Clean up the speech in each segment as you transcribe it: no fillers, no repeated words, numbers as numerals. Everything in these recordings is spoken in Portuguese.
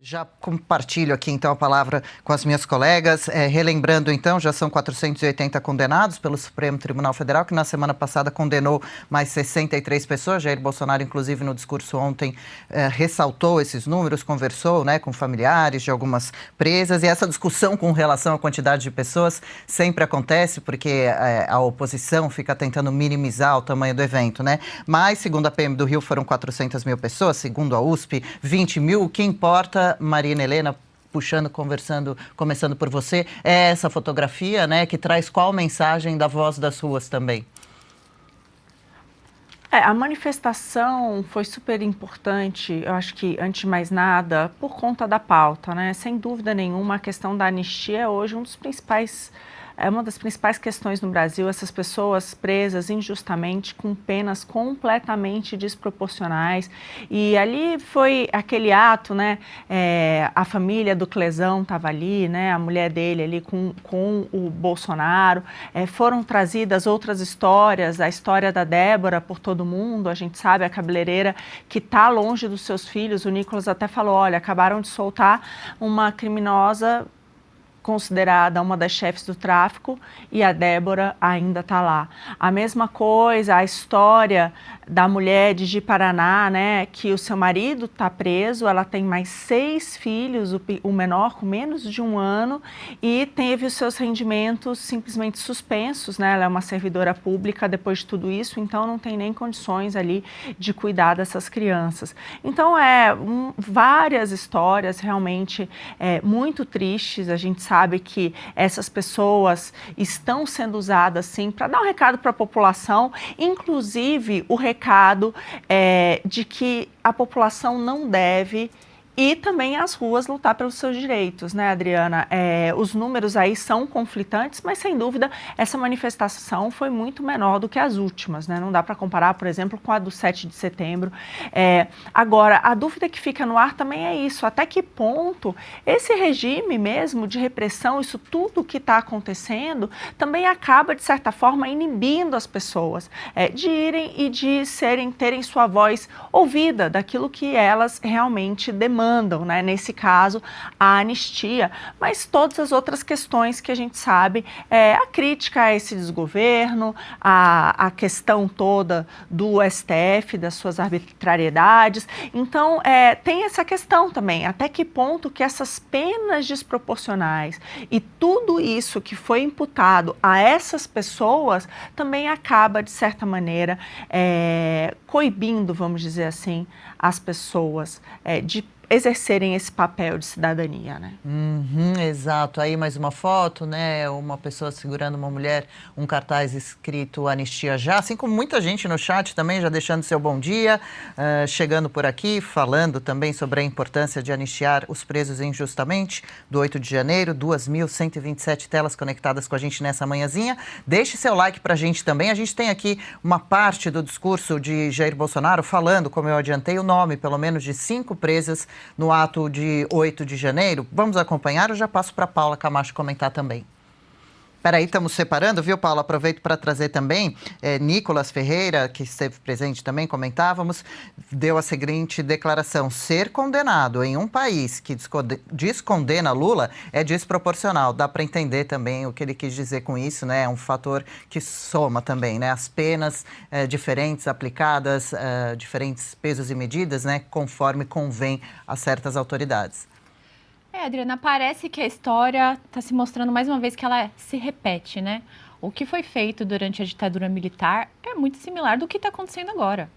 Já compartilho aqui, então, a palavra com as minhas colegas. Relembrando, então, já são 480 condenados pelo Supremo Tribunal Federal, que na semana passada condenou mais 63 pessoas. Jair Bolsonaro, inclusive, no discurso ontem, ressaltou esses números, conversou, né, com familiares de algumas presas. E essa discussão com relação à quantidade de pessoas sempre acontece, porque a oposição fica tentando minimizar o tamanho do evento, né? Mas, segundo a PM do Rio, foram 400 mil pessoas, segundo a USP, 20 mil. O que importa, Marina Helena, começando por você, é essa fotografia, né, que traz qual mensagem da Voz das Ruas também? A manifestação foi super importante, eu acho que, antes de mais nada, por conta da pauta, né? Sem dúvida nenhuma, a questão da anistia é hoje uma das principais questões no Brasil, essas pessoas presas injustamente, com penas completamente desproporcionais. E ali foi aquele ato, né? A família do Clesão estava ali, né? A mulher dele ali com o Bolsonaro. Foram trazidas outras histórias, a história da Débora por todo mundo. A gente sabe, a cabeleireira que está longe dos seus filhos. O Nicolas até falou, olha, acabaram de soltar uma criminosa considerada uma das chefes do tráfico e a Débora ainda está lá. A mesma coisa, a história da mulher de Ji-Paraná, né, que o seu marido está preso, ela tem mais 6 filhos, o menor com menos de 1 ano, e teve os seus rendimentos simplesmente suspensos, né, ela é uma servidora pública depois de tudo isso, então não tem nem condições ali de cuidar dessas crianças. Então, várias histórias realmente muito tristes. A gente sabe que essas pessoas estão sendo usadas, sim, para dar um recado para a população, inclusive o recado de que a população não deve ir também às ruas lutar pelos seus direitos, né, Adriana? Os números aí são conflitantes, mas sem dúvida essa manifestação foi muito menor do que as últimas, né? Não dá para comparar, por exemplo, com a do 7 de setembro. Agora, a dúvida que fica no ar também é isso, até que ponto esse regime mesmo de repressão, isso tudo que está acontecendo, também acaba, de certa forma, inibindo as pessoas de irem e de terem sua voz ouvida daquilo que elas realmente demandam. Né? Nesse caso, a anistia, mas todas as outras questões que a gente sabe, a crítica a esse desgoverno, a questão toda do STF, das suas arbitrariedades. Então, tem essa questão também, até que ponto que essas penas desproporcionais e tudo isso que foi imputado a essas pessoas também acaba, de certa maneira, coibindo, vamos dizer assim, as pessoas de exercerem esse papel de cidadania, né? Exato. Aí mais uma foto, né? Uma pessoa segurando uma mulher, um cartaz escrito Anistia Já, assim como muita gente no chat também, já deixando seu bom dia, chegando por aqui, falando também sobre a importância de anistiar os presos injustamente, do 8 de janeiro, 2.127 telas conectadas com a gente nessa manhãzinha. Deixe seu like pra gente também. A gente tem aqui uma parte do discurso de Jair Bolsonaro falando, como eu adiantei, o nome, pelo menos, de 5 presas no ato de 8 de janeiro. Vamos acompanhar, eu já passo para a Paula Camacho comentar também. Peraí, estamos separando, viu, Paula? Aproveito para trazer também Nicolas Ferreira, que esteve presente também, comentávamos, deu a seguinte declaração: ser condenado em um país que descondena Lula é desproporcional. Dá para entender também o que ele quis dizer com isso, né? É um fator que soma também, né? As penas diferentes aplicadas, diferentes pesos e medidas, né? Conforme convém a certas autoridades. Adriana, parece que a história está se mostrando mais uma vez que ela se repete, né? O que foi feito durante a ditadura militar é muito similar do que está acontecendo agora.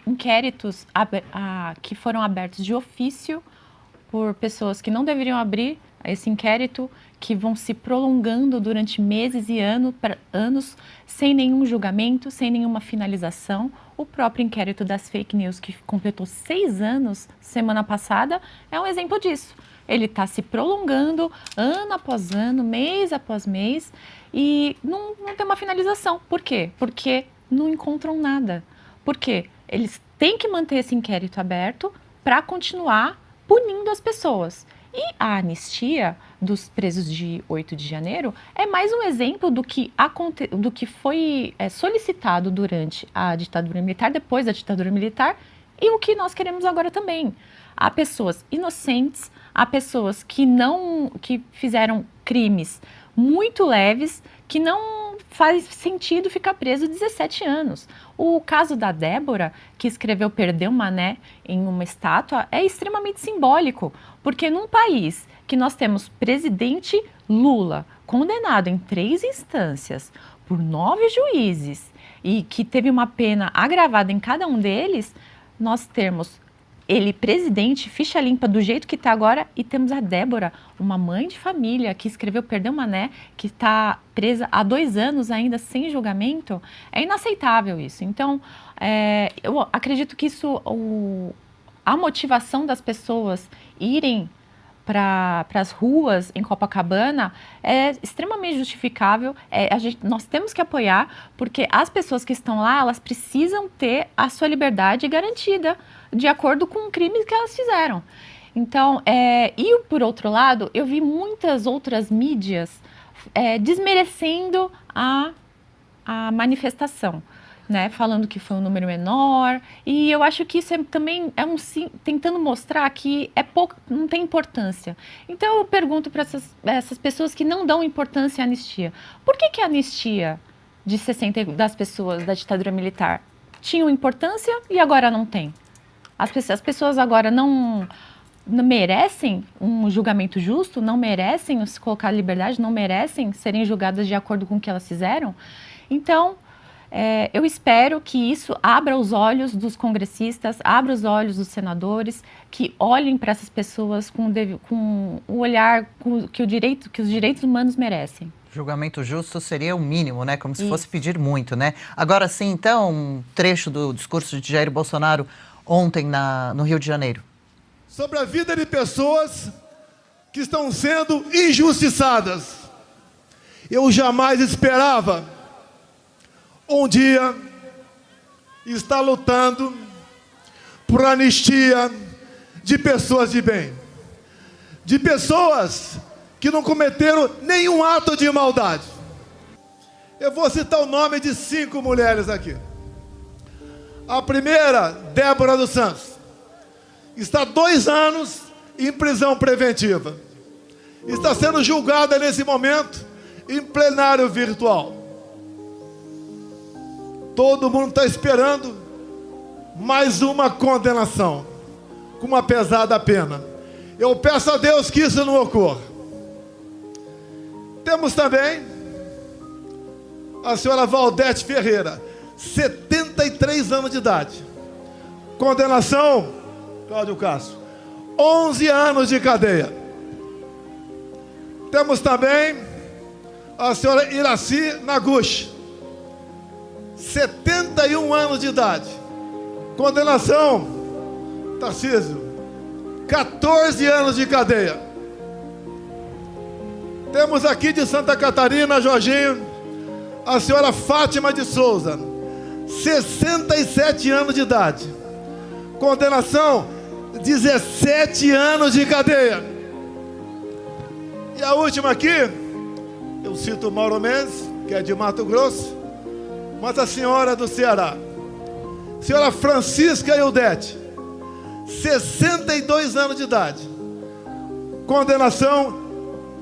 Inquéritos que foram abertos de ofício por pessoas que não deveriam abrir esse inquérito, que vão se prolongando durante meses e anos, sem nenhum julgamento, sem nenhuma finalização. O próprio inquérito das fake news, que completou 6 anos semana passada, é um exemplo disso. Ele está se prolongando ano após ano, mês após mês, e não tem uma finalização. Por quê? Porque não encontram nada. Por quê? Eles têm que manter esse inquérito aberto para continuar punindo as pessoas. E a anistia dos presos de 8 de janeiro é mais um exemplo do que foi solicitado durante a ditadura militar, depois da ditadura militar, e o que nós queremos agora também. Há pessoas inocentes, há pessoas que fizeram crimes muito leves, que não faz sentido ficar preso 17 anos. O caso da Débora, que escreveu Perdeu Mané em uma estátua, é extremamente simbólico, porque num país que nós temos presidente Lula condenado em 3 instâncias por 9 juízes e que teve uma pena agravada em cada um deles, nós temos ele presidente, ficha limpa do jeito que está agora, e temos a Débora, uma mãe de família que escreveu Perdeu Mané, que está presa há 2 anos ainda sem julgamento. É inaceitável isso. Então, eu acredito que a motivação das pessoas irem para as ruas em Copacabana é extremamente justificável. Nós temos que apoiar, porque as pessoas que estão lá, elas precisam ter a sua liberdade garantida de acordo com o crime que elas fizeram. Então, e por outro lado, eu vi muitas outras mídias desmerecendo a manifestação, né, falando que foi um número menor, e eu acho que isso também tentando mostrar que não tem importância. Então eu pergunto para essas pessoas que não dão importância à anistia, por que a anistia de 60 das pessoas da ditadura militar tinham importância e agora não tem? As pessoas agora não merecem um julgamento justo, não merecem se colocar em liberdade, não merecem serem julgadas de acordo com o que elas fizeram? Então, eu espero que isso abra os olhos dos congressistas, abra os olhos dos senadores, que olhem para essas pessoas com o olhar que os direitos humanos merecem. Julgamento justo seria o mínimo, né? Como se fosse pedir muito, né? Agora sim, então, um trecho do discurso de Jair Bolsonaro ontem no Rio de Janeiro. Sobre a vida de pessoas que estão sendo injustiçadas. Eu jamais esperava um dia estar lutando por anistia de pessoas de bem, de pessoas que não cometeram nenhum ato de maldade. Eu vou citar o nome de 5 mulheres aqui. A primeira, Débora dos Santos, está 2 anos em prisão preventiva. Está sendo julgada nesse momento em plenário virtual. Todo mundo está esperando mais uma condenação, com uma pesada pena. Eu peço a Deus que isso não ocorra. Temos também a senhora Valdete Ferreira, 73 anos de idade. Condenação, Cláudio Castro, 11 anos de cadeia. Temos também a senhora Iraci Naguchi, 71 anos de idade. Condenação, Tarcísio, 14 anos de cadeia. Temos aqui de Santa Catarina, Jorginho, a senhora Fátima de Souza, 67 anos de idade. Condenação, 17 anos de cadeia. E a última aqui, eu cito Mauro Mendes, que é de Mato Grosso, mas a senhora do Ceará, senhora Francisca Eudete, 62 anos de idade. Condenação,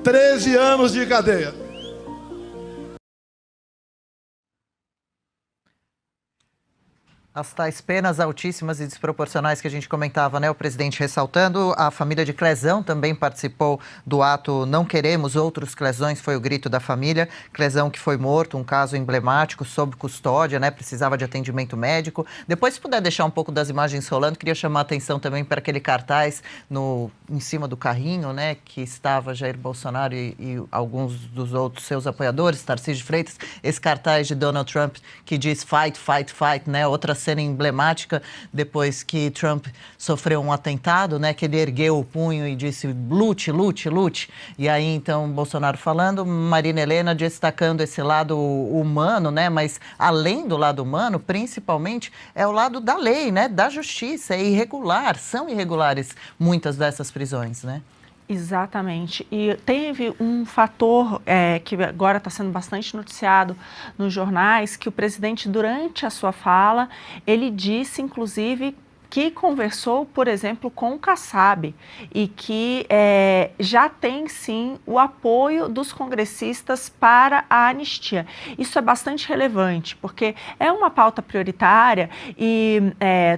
13 anos de cadeia. As tais penas altíssimas e desproporcionais que a gente comentava, né? O presidente ressaltando. A família de Clezão também participou do ato Não Queremos Outros Clezões, foi o grito da família. Clezão que foi morto, um caso emblemático, sob custódia, né? Precisava de atendimento médico. Depois, se puder deixar um pouco das imagens rolando, queria chamar a atenção também para aquele cartaz em cima do carrinho, né? Que estava Jair Bolsonaro e alguns dos outros seus apoiadores, Tarcísio de Freitas. Esse cartaz de Donald Trump que diz fight, fight, fight, né? Outra cena emblemática depois que Trump sofreu um atentado, né, que ele ergueu o punho e disse lute, lute, lute. E aí então Bolsonaro falando, Marina Helena destacando esse lado humano, né, mas além do lado humano, principalmente é o lado da lei, né, da justiça. É irregular, são irregulares muitas dessas prisões, né? Exatamente. E teve um fator que agora está sendo bastante noticiado nos jornais, que o presidente, durante a sua fala, ele disse, inclusive, que conversou, por exemplo, com o Kassab e que já tem, sim, o apoio dos congressistas para a anistia. Isso é bastante relevante, porque é uma pauta prioritária e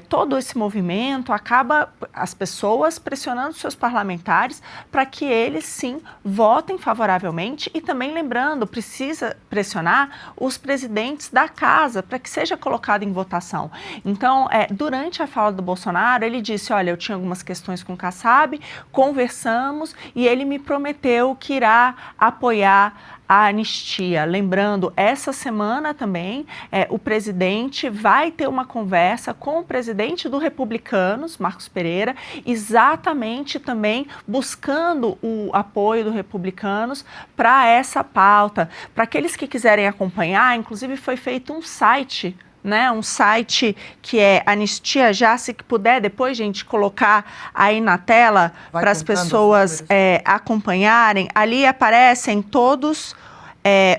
todo esse movimento acaba as pessoas pressionando seus parlamentares para que eles, sim, votem favoravelmente e também, lembrando, precisa pressionar os presidentes da casa para que seja colocado em votação. Então, durante a fala do Bolsonaro, ele disse, olha, eu tinha algumas questões com o Kassab, conversamos e ele me prometeu que irá apoiar a anistia. Lembrando, essa semana também o presidente vai ter uma conversa com o presidente do Republicanos, Marcos Pereira, exatamente também buscando o apoio do Republicanos para essa pauta. Para aqueles que quiserem acompanhar, inclusive foi feito um site, né, um site que é Anistia Já, se puder depois, gente, colocar aí na tela para as pessoas acompanharem. Ali aparecem todos,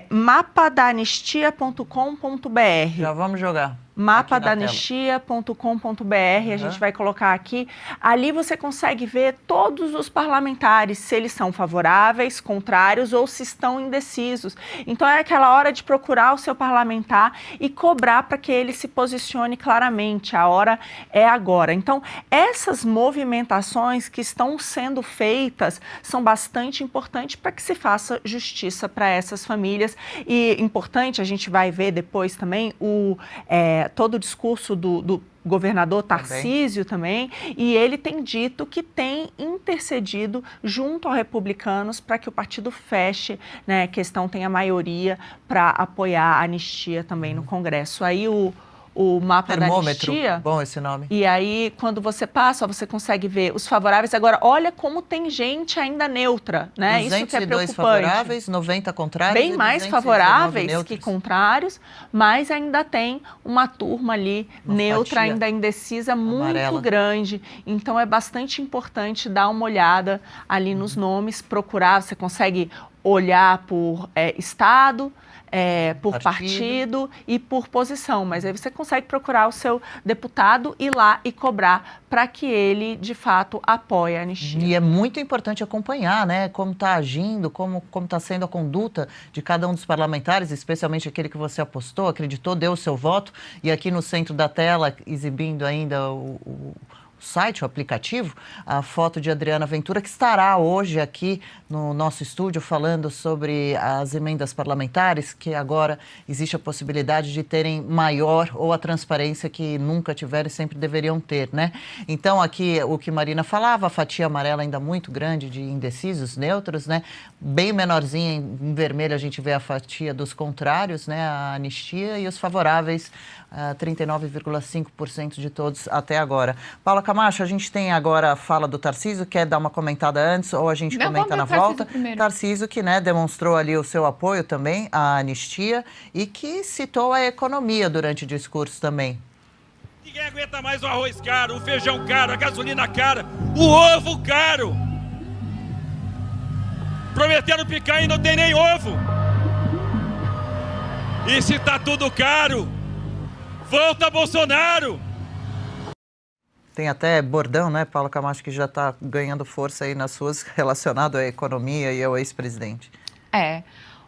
mapadaanistia.com.br. Já vamos jogar. mapadaanistia.com.br, a gente vai colocar aqui. Ali você consegue ver todos os parlamentares, se eles são favoráveis, contrários ou se estão indecisos. Então é aquela hora de procurar o seu parlamentar e cobrar para que ele se posicione claramente. A hora é agora. Então, essas movimentações que estão sendo feitas são bastante importantes para que se faça justiça para essas famílias. E importante, a gente vai ver depois também todo o discurso do governador Tarcísio também, e ele tem dito que tem intercedido junto aos republicanos para que o partido feche, né, a questão tenha maioria para apoiar a anistia também no Congresso. Aí o mapa da anistia. Bom esse nome. E aí, quando você passa, você consegue ver os favoráveis. Agora, olha como tem gente ainda neutra, né? Isso que é preocupante. Favoráveis, 90 contrários. Bem mais favoráveis que contrários, mas ainda tem uma turma ali neutra, ainda indecisa, muito grande. Então, é bastante importante dar uma olhada ali nos nomes, procurar. Você consegue olhar por estado, por partido e por posição, mas aí você consegue procurar o seu deputado, ir lá e cobrar para que ele, de fato, apoie a anistia. E é muito importante acompanhar, né, como está agindo, como está sendo a conduta de cada um dos parlamentares, especialmente aquele que você apostou, acreditou, deu o seu voto, e aqui no centro da tela, exibindo ainda o site, o aplicativo, a foto de Adriana Ventura, que estará hoje aqui no nosso estúdio falando sobre as emendas parlamentares, que agora existe a possibilidade de terem maior ou a transparência que nunca tiveram e sempre deveriam ter, né? Então, aqui o que Marina falava, a fatia amarela ainda muito grande de indecisos, neutros, né? Bem menorzinha, em vermelho a gente vê a fatia dos contrários, né? A anistia, e os favoráveis, 39,5% de todos até agora. Paula Camacho, a gente tem agora a fala do Tarcísio, quer dar uma comentada antes ou a gente comenta na volta? Tarcísio que, né, demonstrou ali o seu apoio também à anistia e que citou a economia durante o discurso também. Ninguém aguenta mais o arroz caro, o feijão caro, a gasolina cara, o ovo caro. Prometeram picanha e não tem nem ovo. E se tá tudo caro, volta Bolsonaro! Tem até bordão, né, Paula Camacho, que já está ganhando força aí nas suas relacionado à economia e ao ex-presidente.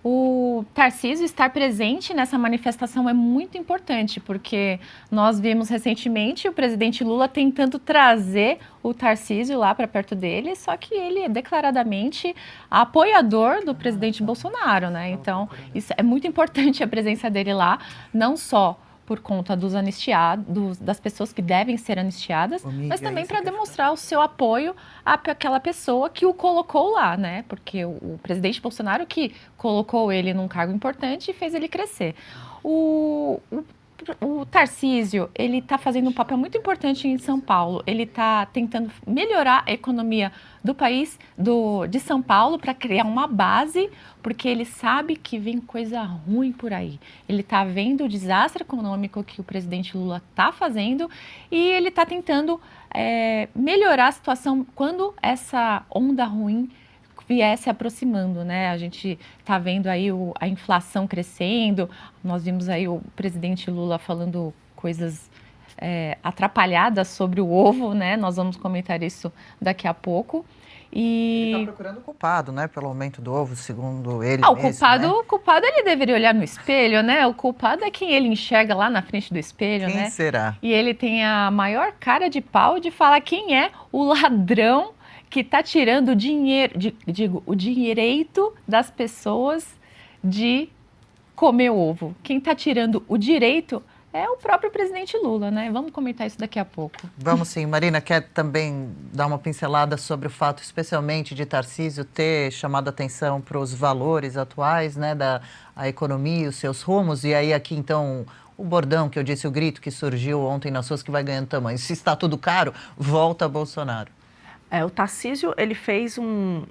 O Tarcísio estar presente nessa manifestação é muito importante, porque nós vimos recentemente o presidente Lula tentando trazer o Tarcísio lá para perto dele, só que ele é declaradamente apoiador do presidente Bolsonaro, né? Então, isso é muito importante a presença dele lá, não só por conta dos anistiados, das pessoas que devem ser anistiadas, mas também para demonstrar o seu apoio àquela pessoa que o colocou lá, né? Porque o presidente Bolsonaro que colocou ele num cargo importante e fez ele crescer. O Tarcísio, ele está fazendo um papel muito importante em São Paulo. Ele está tentando melhorar a economia do país, de São Paulo, para criar uma base, porque ele sabe que vem coisa ruim por aí. Ele está vendo o desastre econômico que o presidente Lula está fazendo e ele está tentando melhorar a situação quando essa onda ruim vier se aproximando, né? A gente está vendo aí a inflação crescendo, nós vimos aí o presidente Lula falando coisas atrapalhada sobre o ovo, né? Nós vamos comentar isso daqui a pouco. Ele está procurando o culpado, né? Pelo aumento do ovo, segundo ele o mesmo, culpado ele deveria olhar no espelho, né? O culpado é quem ele enxerga lá na frente do espelho, Quem né? será? E ele tem a maior cara de pau de falar quem é o ladrão que está tirando o dinheiro, o direito das pessoas de comer ovo. Quem está tirando o direito é o próprio presidente Lula, né? Vamos comentar isso daqui a pouco. Vamos sim. Marina, quer também dar uma pincelada sobre o fato, especialmente de Tarcísio ter chamado a atenção para os valores atuais, né, da economia e os seus rumos. E aí aqui, então, o bordão que eu disse, o grito que surgiu ontem nas ruas, que vai ganhando tamanho. Se está tudo caro, volta Bolsonaro. O Tarcísio, ele fez um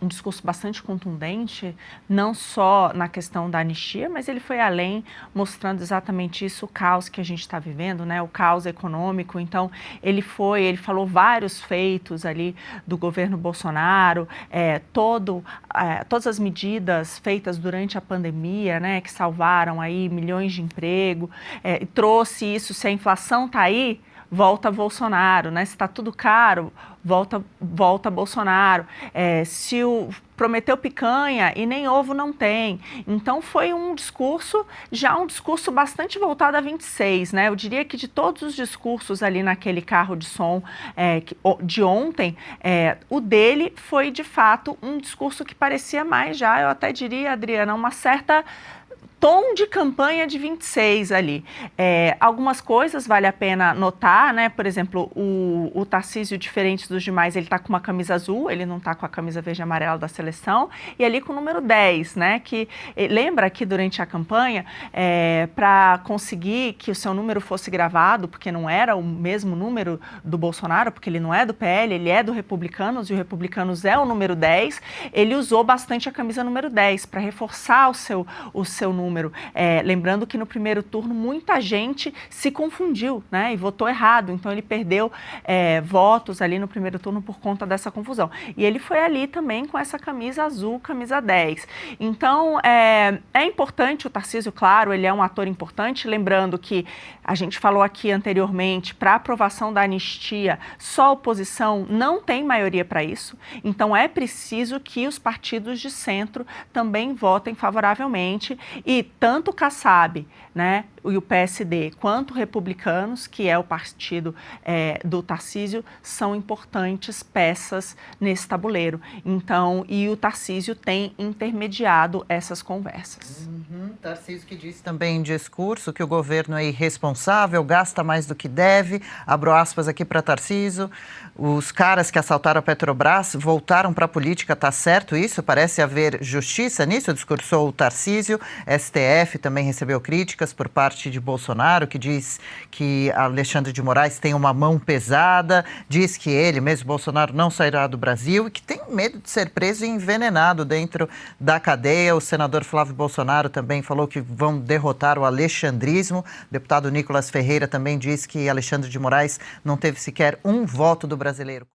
discurso bastante contundente, não só na questão da anistia, mas ele foi além, mostrando exatamente isso, o caos que a gente está vivendo, né? O caos econômico. Então, ele falou vários feitos ali do governo Bolsonaro, todas as medidas feitas durante a pandemia, né, que salvaram aí milhões de empregos, e trouxe isso. Se a inflação está aí, volta Bolsonaro, né? Se está tudo caro, volta Bolsonaro. Se prometeu picanha e nem ovo não tem. Então foi um discurso bastante voltado a 26, né? Eu diria que de todos os discursos ali naquele carro de som de ontem, o dele foi de fato um discurso que parecia mais eu até diria, Adriana, uma certa tom de campanha de 26 ali. Algumas coisas vale a pena notar, né? Por exemplo, o Tarcísio, diferente dos demais, ele está com uma camisa azul, ele não está com a camisa verde e amarela da seleção, e ali com o número 10, né? Que lembra que durante a campanha, para conseguir que o seu número fosse gravado, porque não era o mesmo número do Bolsonaro, porque ele não é do PL, ele é do Republicanos, e o Republicanos é o número 10, ele usou bastante a camisa número 10 para reforçar o seu número. Lembrando que no primeiro turno muita gente se confundiu, né, e votou errado, então ele perdeu votos ali no primeiro turno por conta dessa confusão. E ele foi ali também com essa camisa azul, camisa 10. Então é importante o Tarcísio, claro, ele é um ator importante, lembrando que a gente falou aqui anteriormente, para aprovação da anistia, só a oposição não tem maioria para isso, então é preciso que os partidos de centro também votem favoravelmente. E tanto o Kassab, né, e o PSD, quanto Republicanos, que é o partido do Tarcísio, são importantes peças nesse tabuleiro. Então, e o Tarcísio tem intermediado essas conversas. Tarcísio que disse também em discurso que o governo é irresponsável, gasta mais do que deve. Abro aspas aqui para Tarcísio. Os caras que assaltaram a Petrobras voltaram para a política, tá certo isso? Parece haver justiça nisso, discursou o Tarcísio. STF também recebeu críticas por parte de Bolsonaro, que diz que Alexandre de Moraes tem uma mão pesada, diz que ele, mesmo Bolsonaro, não sairá do Brasil e que tem medo de ser preso e envenenado dentro da cadeia. O senador Flávio Bolsonaro também falou que vão derrotar o alexandrismo. O deputado Nicolas Ferreira também diz que Alexandre de Moraes não teve sequer um voto do brasileiro.